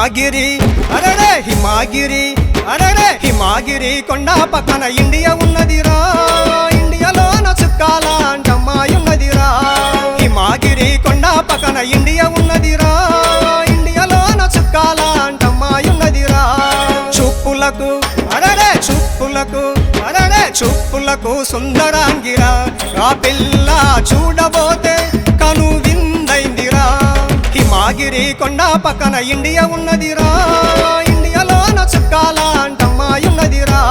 హిమాగిరి అరడే హిమాగిరి అరడే హిమాగిరి కొండ పక్కన ఇండియా ఉన్నదిరా ఇండియాలోన చుక్కాల అంటమ్మాయి ఉన్నదిరా హిమాగిరి కొండ పక్కన ఇండియా ఉన్నదిరా ఇండియాలోన చుక్కాల అంటమ్మాయి ఉన్నదిరా చూపులకు అరడే చూపులకు అరడే చూపులకు సుందరాంగిరా ఆ పిల్ల చూడబోతే కను విందైందిరా హిమాగిరి కొండ పక్కన ఇండియా ఉన్నదిరా ఇండియాలోన చుక్కాల అంటమ్మాయి ఉన్నదిరా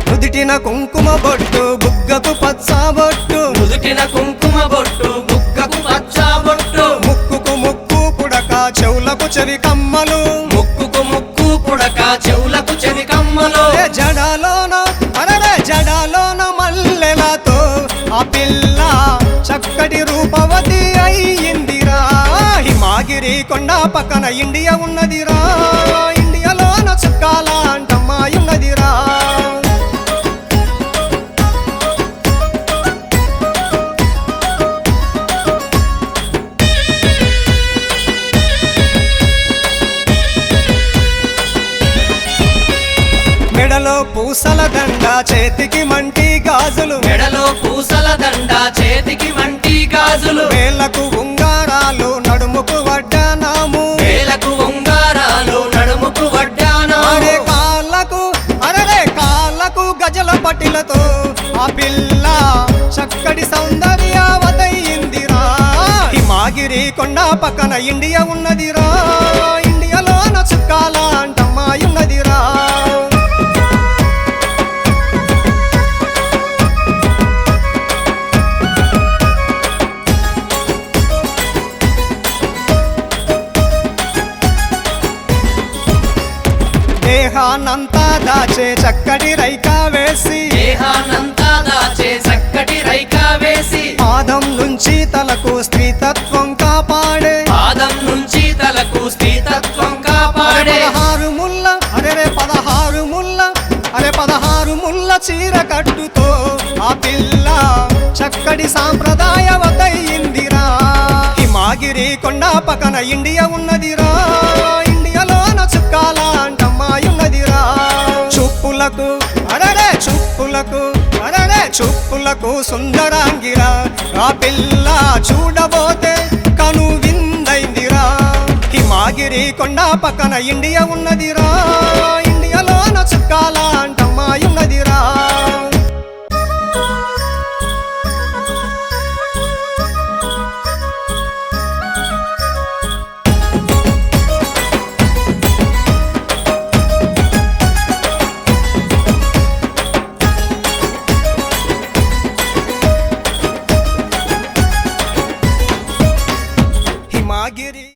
నుదిటిన కుంకుమ బొట్టు బుగ్గకు పచ్చ బొట్టు నుదుటిన కుంకుమ బొట్టు బుగ్గకు పచ్చ బొట్టు ముక్కుకు ముక్కు పుడక చెవులకు చెవి కమ్మలు ముక్కుకు ముక్కు పుడక చెవులకు చెవి కమ్మలు ఏ జడలోన అరడే జడలోన మల్లెలతో ఆ పిల్ల చక్కటి రూపవతి అయ్యిందిరా హిమాగిరి కొండ పక్కన ఇండియా ఉన్నదిరా ఇండియాలోన చుక్కాల అంటమ్మాయి ఉన్నదిరా మెడలో పూసల దండ చేతికి మంటి గాజులు మెడలో పూసల దండ చేతికి మంటి గాజులు వేలకు ఉంగారాలు నడుముకు వడ్డానాము వేలకు ఉంగారాలు నడుముకు వడ్డానాము అరే కాళ్ళకు గజల పట్టిలతో ఆ పిల్ల చక్కటి సౌందర్యవతయిందిరా హిమాగిరి కొండ పక్కన ఇండియా ఉన్నదిరా ఇండియాలోన చుక్కాల అంటమ్మాయి ఉన్నదిరా దేహానంతా దాచే చక్కటి రైకా వేసి దేహానంతా దాచే చక్కటి రైకా వేసి పాదం నుంచి తలకు స్త్రీతత్వం కాపాడే పాదం నుంచి తలకు స్త్రీతత్వం కాపాడే 16 ముళ్ళ అరే 16 ముళ్ళ చీర కట్టుతో ఆ పిల్ల చక్కటి సాంప్రదాయవతయిందిరా హిమాగిరి కొండ పక్కన ఇండియా ఉన్నదిరా ఇండియాలోన చుక్కాల అంటమ్మాయి ఉన్నదిరా చూపులకు అరడే చూపులకు సుందరాంగిరా ఆ పిల్ల చూడబోతే కను విందైందిరా హిమాగిరి కొండ పక్కన ఇండియా ఉన్నదిరా